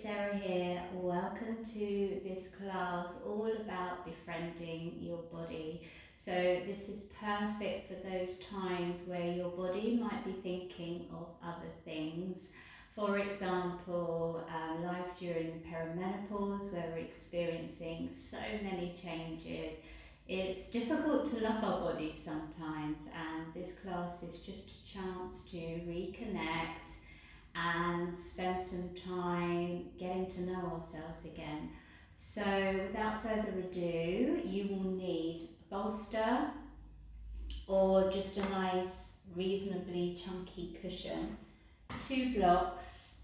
Sarah here. Welcome to this class all about befriending your body. So this is perfect for those times where your body might be thinking of other things. For example, life during the perimenopause, where we're experiencing so many changes. It's difficult to love our bodies sometimes, and this class is just a chance to reconnect and spend some time getting to know ourselves again. So without further ado, you will need a bolster or just a nice reasonably chunky cushion, 2 blocks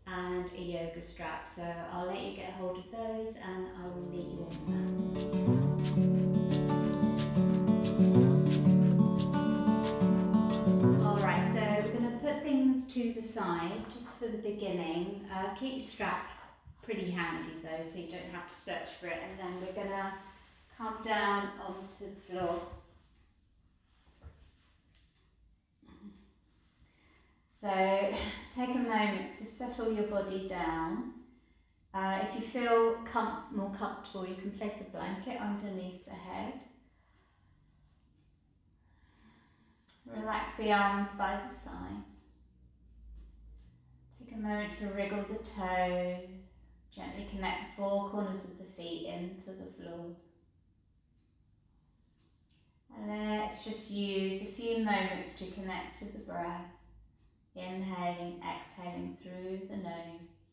and a yoga strap. So I'll let you get hold of those and I will meet you on the mat. Alright, so we're going to put things to the side just for the beginning. Keep your strap pretty handy though, so you don't have to search for it, and then we're going to come down onto the floor. So take a moment to settle your body down. If you feel more comfortable, you can place a blanket underneath the head. Relax the arms by the side. Take a moment to wriggle the toes. Gently connect the 4 corners of the feet into the floor. And let's just use a few moments to connect to the breath. Inhaling, exhaling through the nose.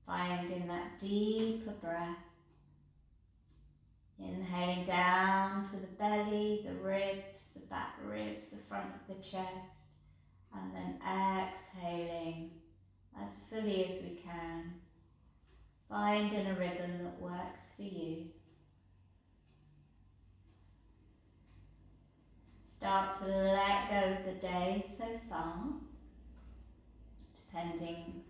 Finding that deeper breath. Inhaling down to the belly, the ribs, the back ribs, the front of the chest. And then exhaling as fully as we can. Finding a rhythm that works for you. Start to let go of the day so far, depending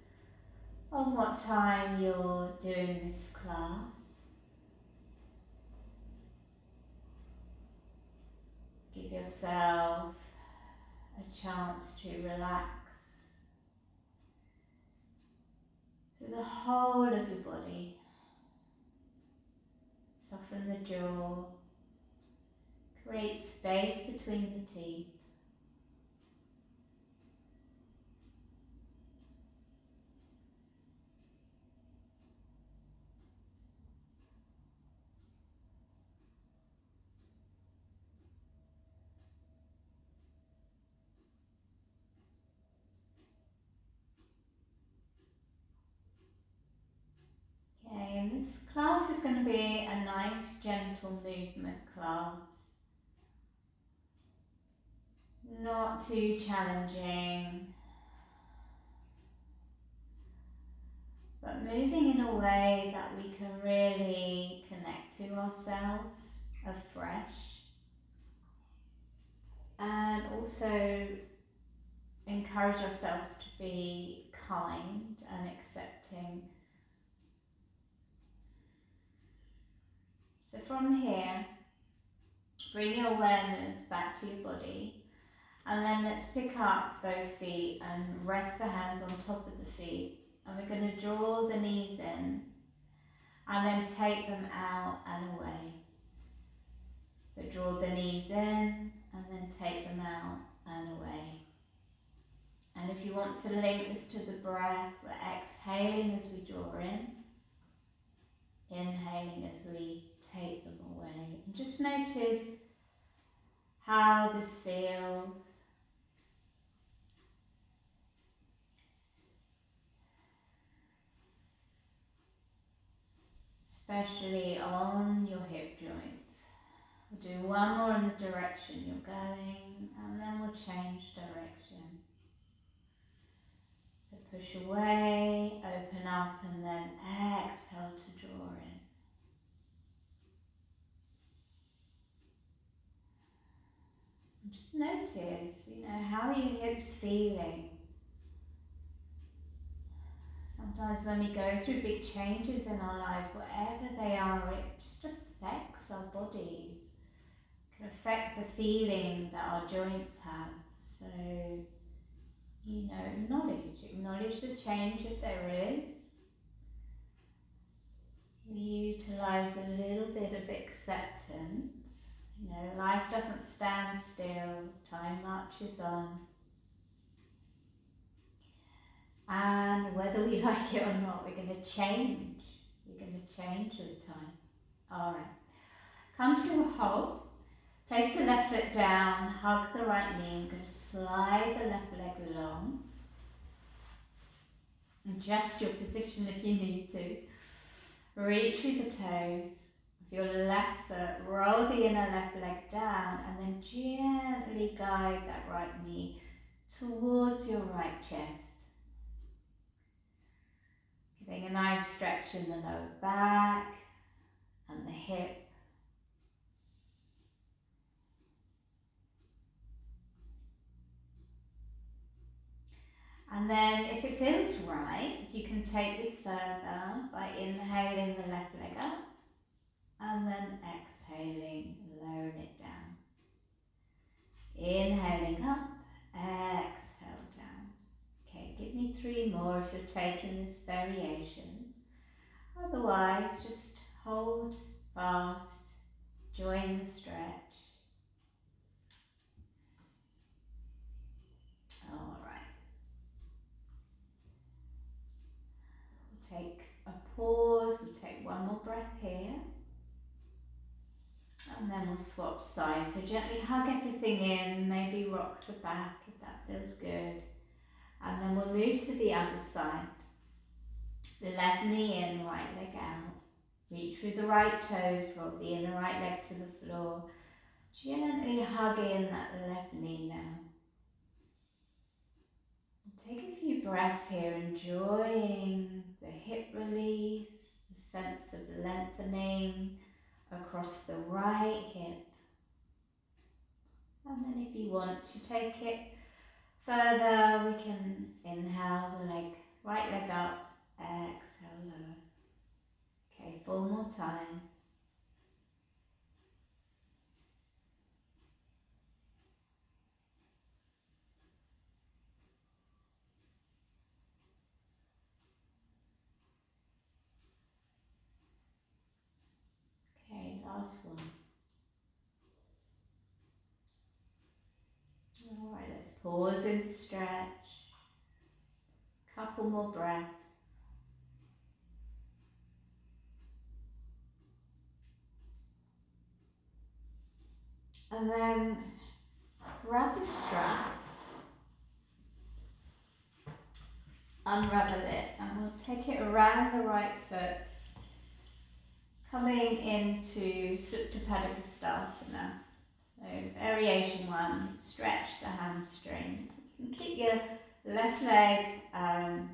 on what time you're doing this class. Give yourself a chance to relax through the whole of your body. Soften the jaw. Create space between the teeth. Okay, and this class is going to be a nice gentle movement class. Not too challenging, but moving in a way that we can really connect to ourselves afresh, and also encourage ourselves to be kind and accepting. So from here, bring your awareness back to your body, and then let's pick up both feet and rest the hands on top of the feet. And we're going to draw the knees in and then take them out and away. So draw the knees in and then take them out and away. And if you want to link this to the breath, we're exhaling as we draw in, inhaling as we take them away. And just notice how this feels. Especially on your hip joints. We'll do one more in the direction you're going, and then we'll change direction. So push away, open up, and then exhale to draw in. And just notice, how are your hips feeling? Sometimes when we go through big changes in our lives, whatever they are, it just affects our bodies. It can affect the feeling that our joints have. So, acknowledge the change if there is. Utilize a little bit of acceptance. You know, life doesn't stand still, time marches on. And whether we like it or not, we're going to change. We're going to change with time. All right. Come to a halt. Place the left foot down, hug the right knee. I'm going to slide the left leg along. Adjust your position if you need to. Reach through the toes of your left foot, roll the inner left leg down, and then gently guide that right knee towards your right chest. Getting a nice stretch in the lower back and the hip. And then if it feels right, you can take this further by inhaling the left leg up and then exhaling, lowering it down. Inhaling up, exhale down. Okay, give me 3 more if you're taking this variation. Otherwise, just hold fast, join the stretch. All right. We'll take a pause, we'll take 1 more breath here. And then we'll swap sides. So gently hug everything in, maybe rock the back if that feels good. And then we'll move to the other side. The left knee in, right leg out. Reach through the right toes, roll the inner right leg to the floor. Gently hug in that left knee now. Take a few breaths here, enjoying the hip release, the sense of lengthening across the right hip. And then if you want to take it further, we can inhale the right leg up, exhale lower. Okay, 4 more times. Okay, last one. Alright, let's pause in the stretch. Couple more breaths. And then grab your strap, unravel it, and we'll take it around the right foot, coming into Supta Padangusthasana. So variation 1, stretch the hamstring. You can keep your left leg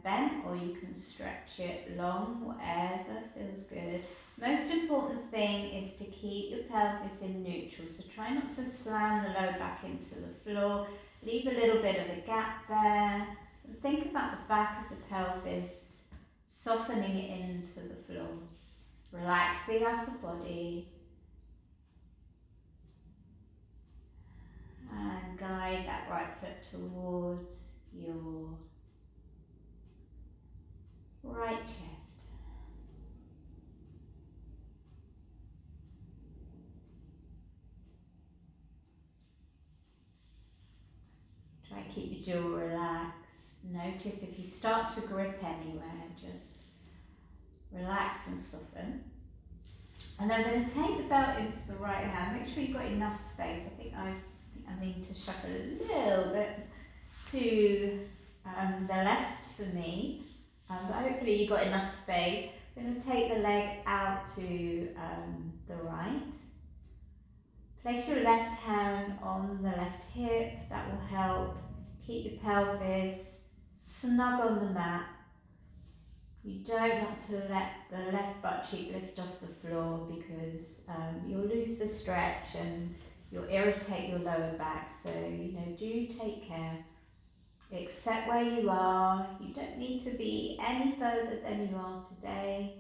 bent, or you can stretch it long, whatever feels good. Most important thing is to keep your pelvis in neutral, so try not to slam the lower back into the floor. Leave a little bit of a gap there. And think about the back of the pelvis, softening it into the floor. Relax the upper body. And guide that right foot towards your right chest. Try and keep your jaw relaxed. Notice if you start to grip anywhere, just relax and soften. And then we're going to take the belt into the right hand. Make sure you've got enough space. I think I need to shuffle a little bit to the left for me. But hopefully you've got enough space. I'm going to take the leg out to the right. Place your left hand on the left hip. That will help keep your pelvis snug on the mat. You don't want to let the left butt cheek lift off the floor because you'll lose the stretch and you'll irritate your lower back. So, do take care. Accept where you are. You don't need to be any further than you are today.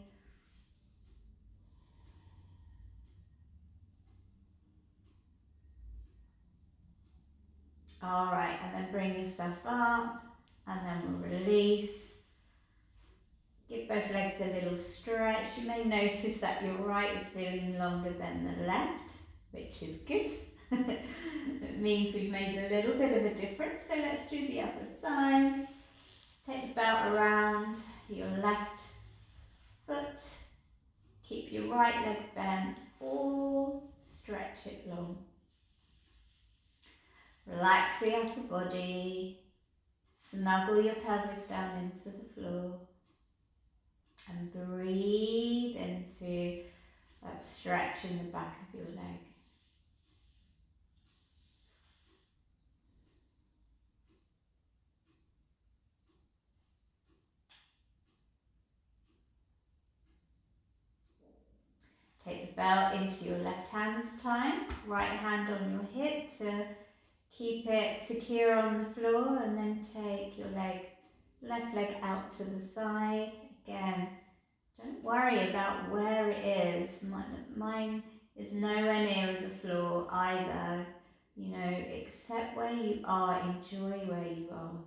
Alright, and then bring yourself up and then we'll release. Give both legs a little stretch. You may notice that your right is feeling longer than the left, which is good. It means we've made a little bit of a difference. So let's do the other side. Take the belt around your left foot. Keep your right leg bent or stretch it long. Relax the upper body. Snuggle your pelvis down into the floor. And breathe into that stretch in the back of your leg. Take the belt into your left hand this time. Right hand on your hip to keep it secure on the floor, and then take your left leg out to the side. Again, don't worry about where it is. Mine is nowhere near the floor either. You know, accept where you are, enjoy where you are.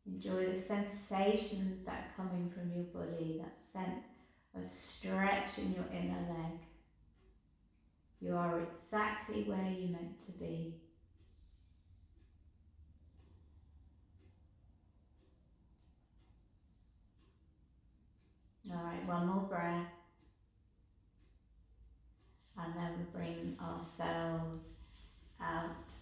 Enjoy the sensations that are coming from your body, that sense of stretch in your inner leg. You are exactly where you're meant to be. Alright, one more breath. And then we bring ourselves out.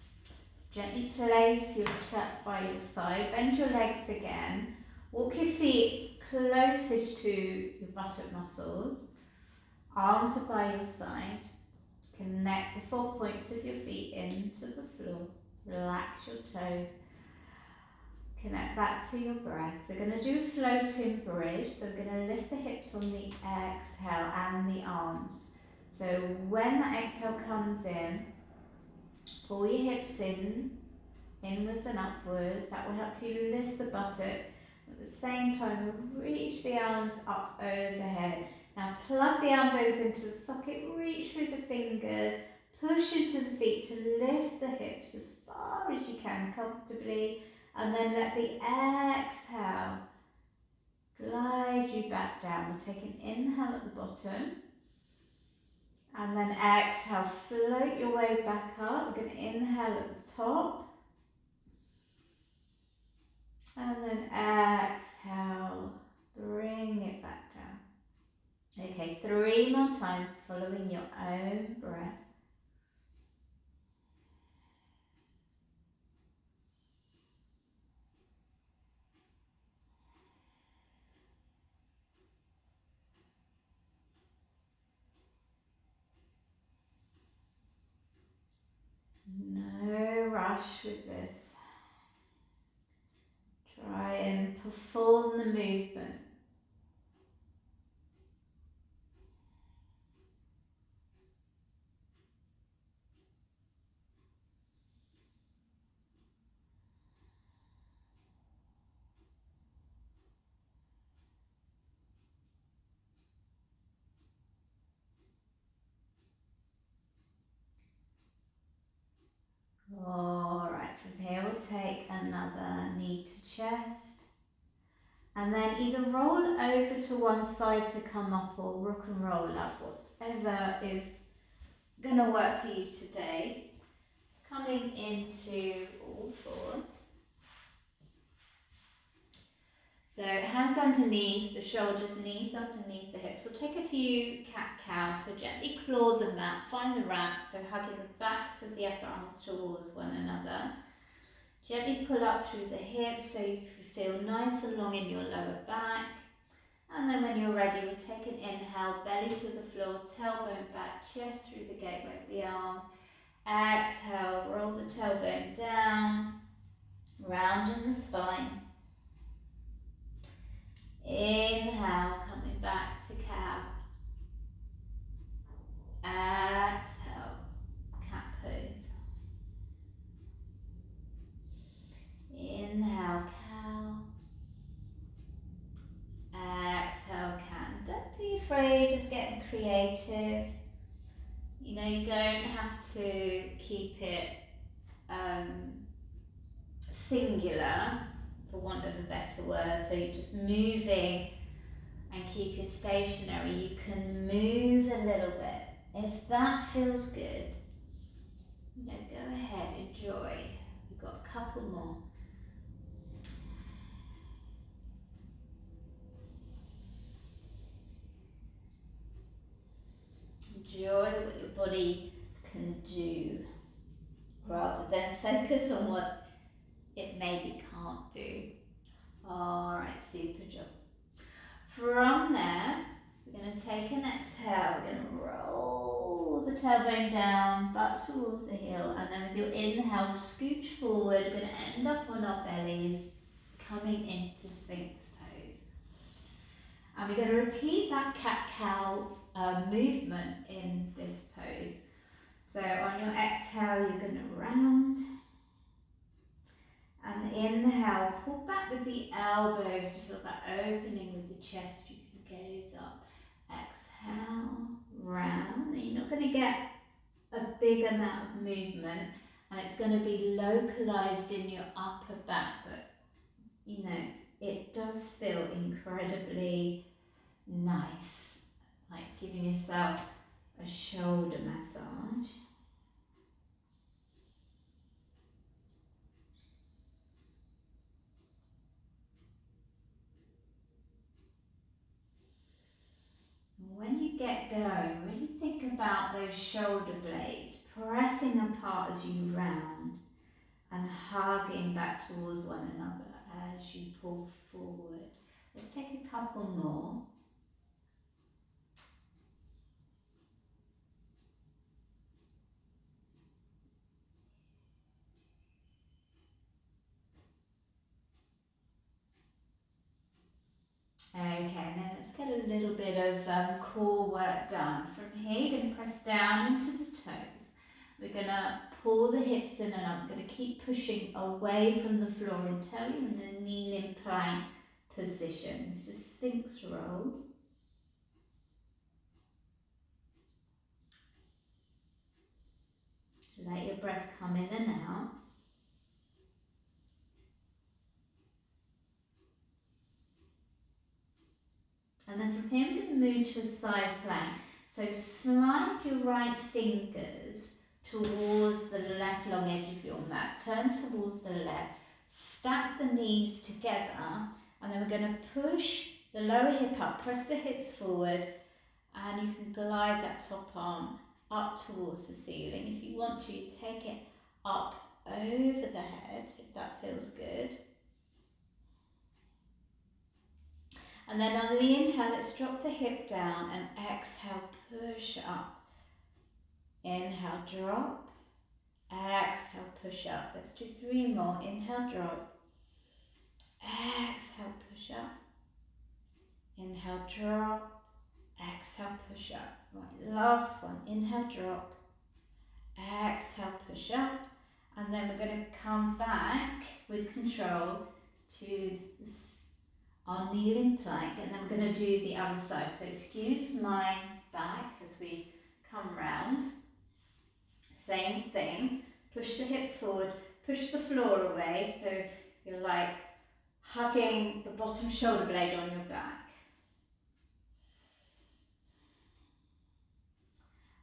Gently place your strap by your side. Bend your legs again. Walk your feet closest to your buttock muscles. Arms are by your side. Connect the 4 points of your feet into the floor. Relax your toes. Connect back to your breath. We're going to do a floating bridge. So we're going to lift the hips on the exhale and the arms. So when that exhale comes in, pull your hips in, inwards and upwards. That will help you lift the buttock. At the same time, reach the arms up overhead. Now plug the elbows into the socket, reach through the fingers, push into the feet to lift the hips as far as you can comfortably, and then let the exhale glide you back down. We'll take an inhale at the bottom, and then exhale, float your way back up. We're going to inhale at the top, and then exhale, bring it back down. Okay, 3 more times following your own breath. No rush with this. Try and perform the movement. Alright, from here we'll take another knee to chest. And then either roll over to one side to come up or rock and roll up, whatever is going to work for you today. Coming into all fours. So hands underneath the shoulders, knees underneath the hips. We'll take a few cat-cows, so gently claw the mat, find the ramp, so hugging the backs of the upper arms towards one another. Gently pull up through the hips so you feel nice and long in your lower back. And then when you're ready, we'll take an inhale, belly to the floor, tailbone back, chest through the gateway of the arm. Exhale, roll the tailbone down, round in the spine. Inhale, coming back to cow. Exhale, cat pose. Inhale, cow. Exhale, can. Don't be afraid of getting creative. You know, you don't have to keep it singular, for want of a better word. So you're just moving keep you stationary, you can move a little bit. If that feels good, go ahead, enjoy. We've got a couple more. Enjoy what your body can do rather than focus on what it maybe can't do. Alright, super job. From there, we're going to take an exhale, we're going to roll the tailbone down, butt towards the heel, and then with your inhale, scooch forward, we're going to end up on our bellies, coming into Sphinx pose. And we're going to repeat that cat-cow movement in this pose. So on your exhale, you're going to round, and inhale, pull back with the elbows to feel that opening with the chest. You can gaze up. Exhale, round. And you're not going to get a big amount of movement, and it's going to be localized in your upper back, but you know, it does feel incredibly nice, like giving yourself a shoulder massage. When you get going, really think about those shoulder blades pressing apart as you round and hugging back towards one another as you pull forward. Let's take a couple more. Okay, and then let's get a little bit of core work done. From here, you're going to press down into the toes. We're going to pull the hips in and up. We're going to keep pushing away from the floor until you're in a kneeling plank position. This is Sphinx roll. Let your breath come in and out. And then from here, we're going to move to a side plank. So slide your right fingers towards the left long edge of your mat. Turn towards the left. Stack the knees together. And then we're going to push the lower hip up. Press the hips forward. And you can glide that top arm up towards the ceiling. If you want to, take it up over the head, if that feels good. And then on the inhale, let's drop the hip down and exhale, push up. Inhale, drop. Exhale, push up. Let's do 3 more. Inhale, drop. Exhale, push up. Inhale, drop. Exhale, push up. Right, last one. Inhale, drop. Exhale, push up. And then we're going to come back with control to this, our kneeling plank, and then we're going to do the other side. So excuse my back as we come round. Same thing. Push the hips forward, push the floor away, so you're like hugging the bottom shoulder blade on your back.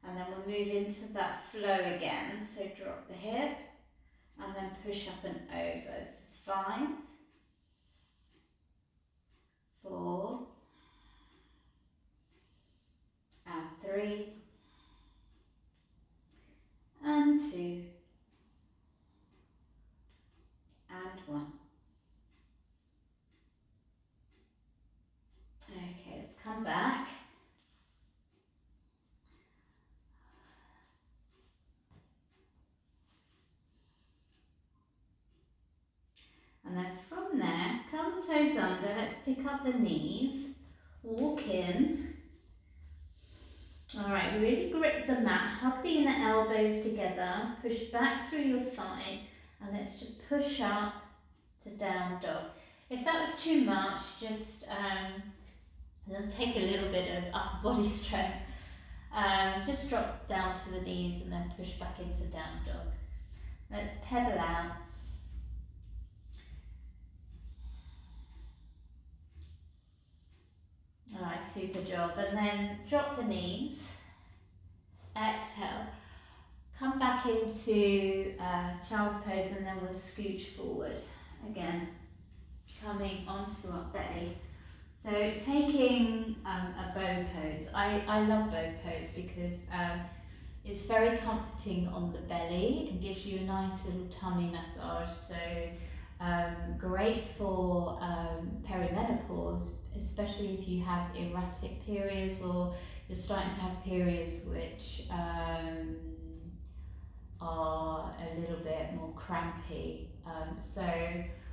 And then we'll move into that flow again. So drop the hip and then push up and over. This is 5, 4, and 3, and 2, and 1. Okay, let's come back. And then from there, curl the toes under, let's pick up the knees, walk in. Alright, really grip the mat, hug the inner elbows together, push back through your thighs, and let's just push up to down dog. If that was too much, just take a little bit of upper body strength. Just drop down to the knees and then push back into down dog. Let's pedal out. Alright, super job. And then drop the knees, exhale. Come back into child's pose, and then we'll scooch forward. Again, coming onto our belly. So taking a bow pose. I love bow pose because it's very comforting on the belly and gives you a nice little tummy massage. So great for perimenopause, especially if you have erratic periods or you're starting to have periods which are a little bit more crampy. So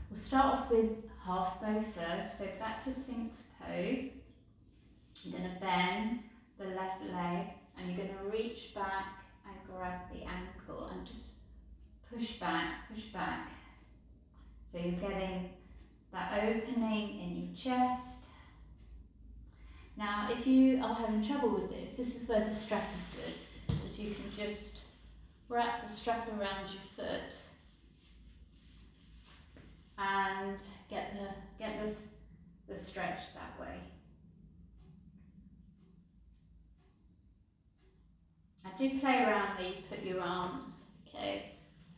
we'll start off with half bow first. So back to Sphinx pose. You're going to bend the left leg and you're going to reach back and grab the ankle and just push back, push back. So you're getting that opening in your chest. Now, if you are having trouble with this is where the strap is good, because you can just wrap the strap around your foot and get the stretch that way. I do play around where you put your arms, okay?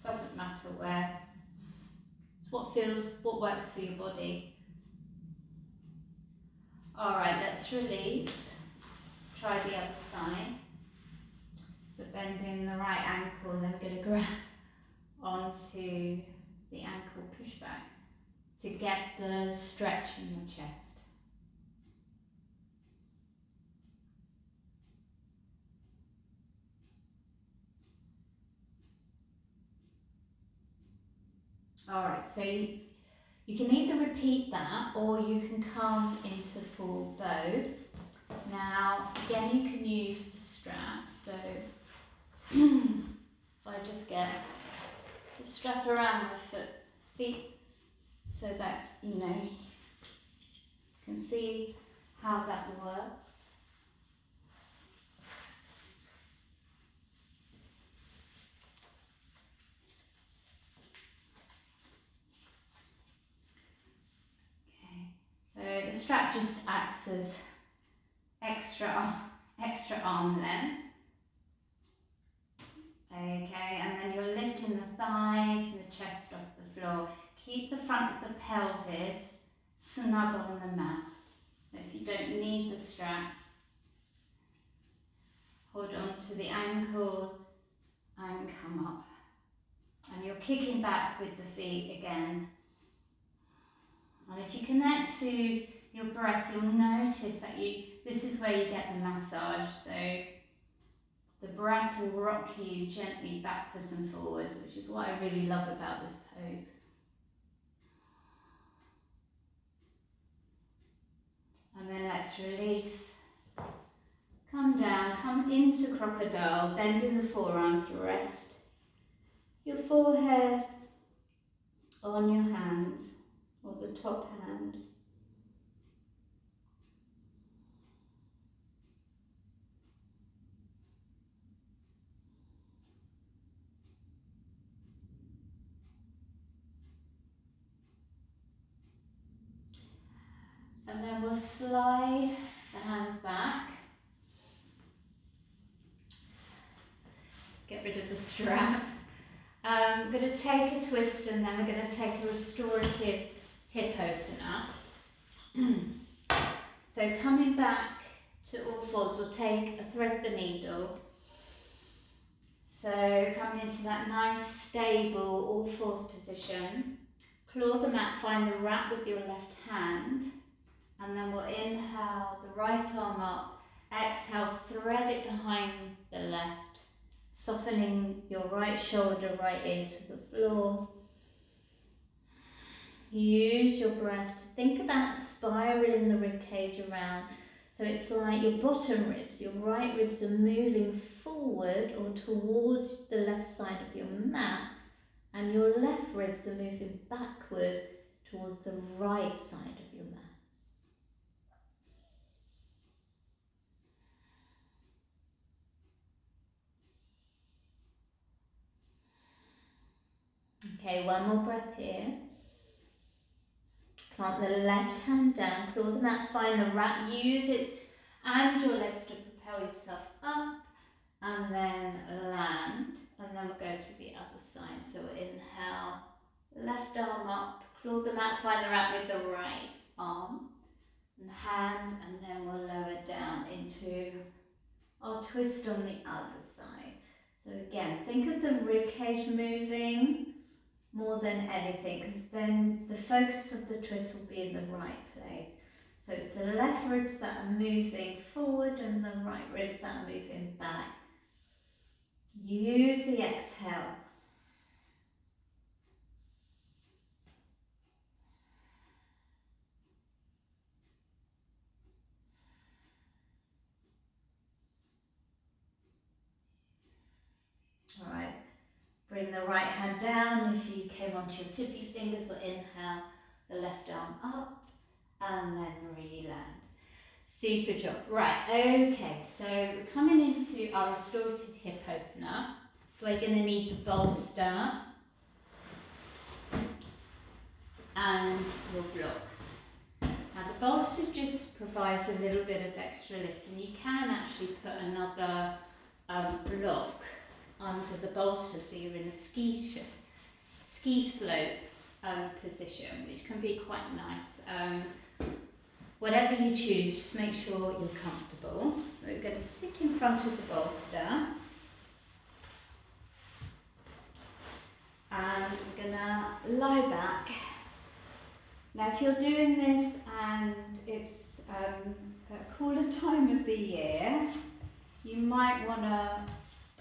Doesn't matter where. It's what works for your body. Alright, let's release. Try the other side. So bending the right ankle, and then we're going to grab onto the ankle pushback to get the stretch in your chest. Alright, so you can either repeat that or you can come into full bow. Now, again, you can use the strap. So if I just get the strap around my feet so that you can see how that works. Okay, so the strap just acts as extra arm length. Okay, and then you're lifting the thighs and the chest off the floor. Keep the front of the pelvis snug on the mat. If you don't need the strap, hold on to the ankles and come up. And you're kicking back with the feet again. And if you connect to your breath, you'll notice that this is where you get the massage. So the breath will rock you gently backwards and forwards, which is what I really love about this pose. And then let's release. Come down, come into crocodile, bending the forearms, rest your forehead on your hands or the top hand. And then we'll slide the hands back. Get rid of the strap. I'm going to take a twist and then we're going to take a restorative hip opener. So coming back to all fours, we'll take a thread the needle. So coming into that nice stable all fours position. Claw the mat, find the wrap with your left hand. And then we'll inhale the right arm up. Exhale, thread it behind the left. Softening your right shoulder, right ear to the floor. Use your breath to think about spiraling the ribcage around. So it's like your bottom ribs, your right ribs are moving forward or towards the left side of your mat, and your left ribs are moving backwards towards the right side of your mat. Okay, one more breath here. Plant the left hand down, claw the mat, find the wrap, use it and your legs to propel yourself up, and then land, and then we'll go to the other side. So inhale, left arm up, claw the mat, find the mat with the right arm and hand, and then we'll lower down into our twist on the other side. So again, think of the rib cage moving more than anything, because then the focus of the twist will be in the right place. So it's the left ribs that are moving forward and the right ribs that are moving back. Use the exhale. All right. Bring the right hand down. If you came onto your tippy fingers, we'll inhale the left arm up and then re-land. Super job. Right, okay, so we're coming into our restorative hip opener. So we're going to need the bolster and your blocks. Now the bolster just provides a little bit of extra lift, and you can actually put another block under the bolster so you're in a ski slope position, which can be quite nice. Whatever you choose, just make sure you're comfortable. We're going to sit in front of the bolster, and we're going to lie back. Now if you're doing this and it's a cooler time of the year, you might want to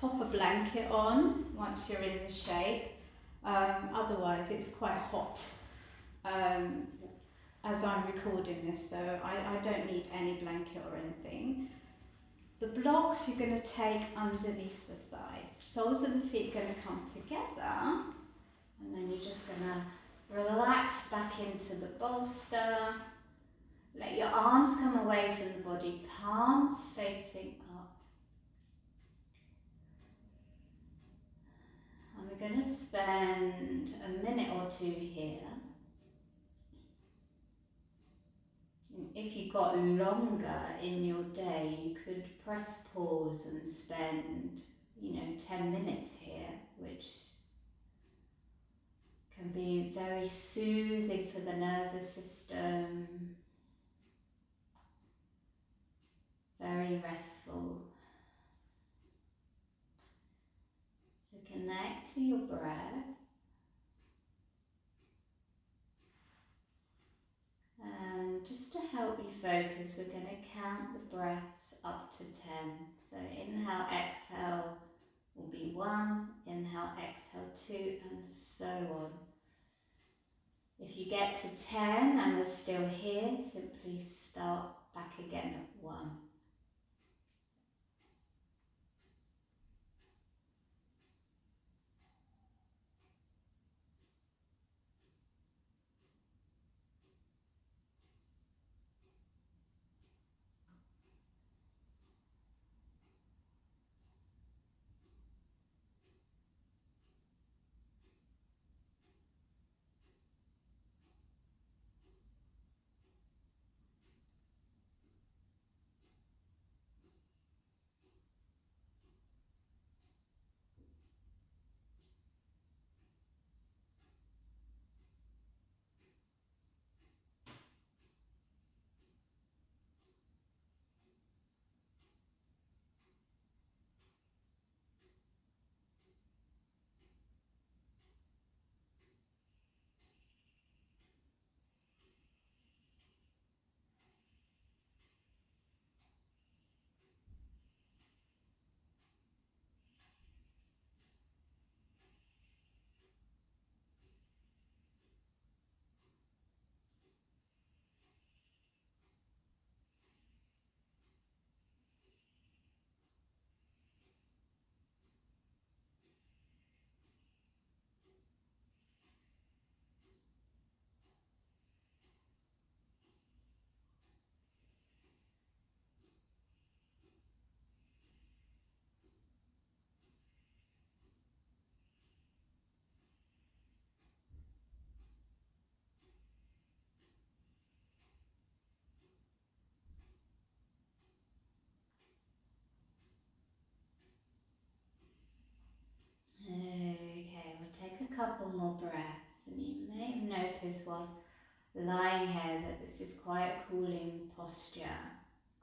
pop a blanket on once you're in the shape. Otherwise it's quite hot as I'm recording this, so I don't need any blanket or anything. The blocks you're going to take underneath the thighs. Soles of the feet are going to come together, and then you're just going to relax back into the bolster. Let your arms come away from the body, palms facing up. And we're going to spend a minute or two here. If you got longer in your day, you could press pause and spend, 10 minutes here, which can be very soothing for the nervous system, very restful. So connect to your breath. And just to help you focus, we're going to count the breaths up to 10. So inhale, exhale will be 1, inhale, exhale 2, and so on. If you get to 10 and we're still here, simply start back again at 1. notice whilst lying here that this is quite a cooling posture,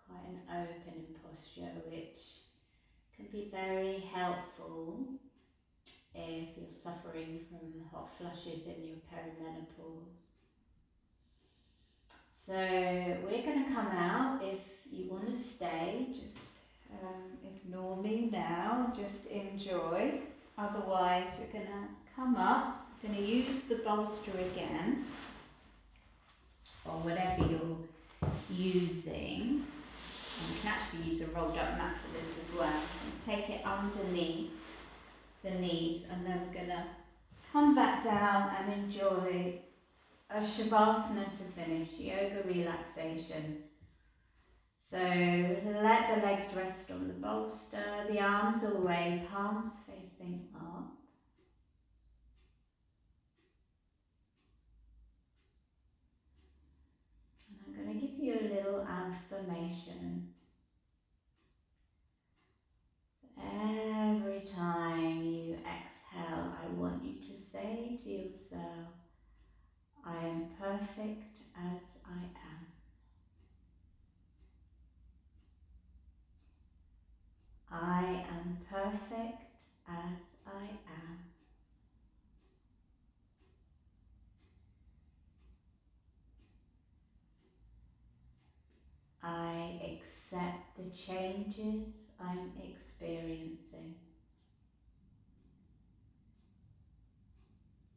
quite an opening posture, which can be very helpful if you're suffering from hot flushes in your perimenopause. So we're going to come out. If you want to stay, just ignore me now, just enjoy. Otherwise we're going to come up, going to use the bolster again, or whatever you're using. And you can actually use a rolled up mat for this as well. And take it underneath the knees, and then we're going to come back down and enjoy a shavasana to finish, yoga relaxation. So let the legs rest on the bolster, the arms away, palms facing up. And I'm going to give you a little affirmation. Every time you exhale, I want you to say to yourself, I am perfect as I am. I am perfect as I am. I accept the changes I'm experiencing.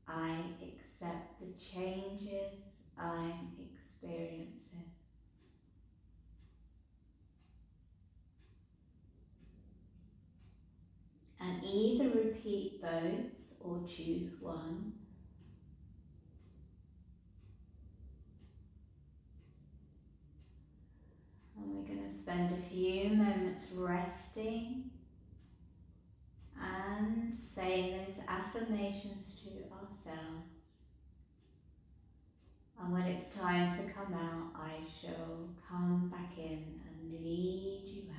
I accept the changes I'm experiencing. And either repeat both or choose one. And we're going to spend a few moments resting and saying those affirmations to ourselves. And when it's time to come out, I shall come back in and lead you out.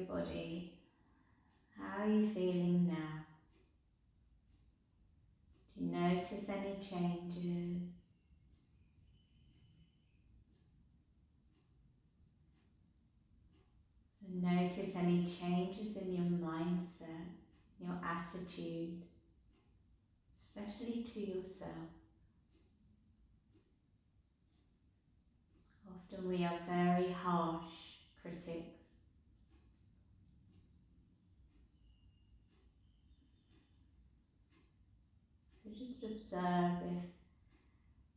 body. How are you feeling now? Do you notice any changes? So notice any changes in your mindset, your attitude, especially to yourself. Often we are very harsh critics. So just observe if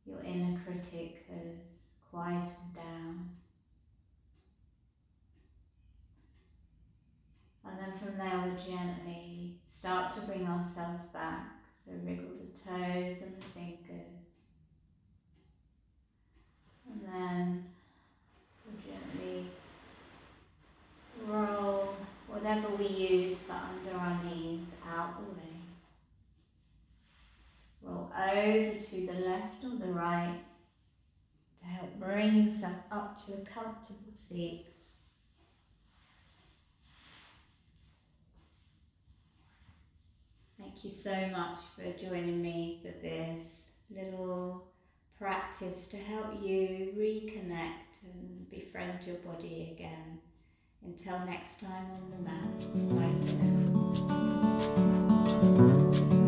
your inner critic has quietened down. And then from there we'll gently start to bring ourselves back. So wriggle the toes and the fingers. And then we'll gently roll whatever we use for under our knees out the way. Roll over to the left or the right to help bring yourself up to a comfortable seat. Thank you so much for joining me for this little practice to help you reconnect and befriend your body again. Until next time on the mat, bye for now.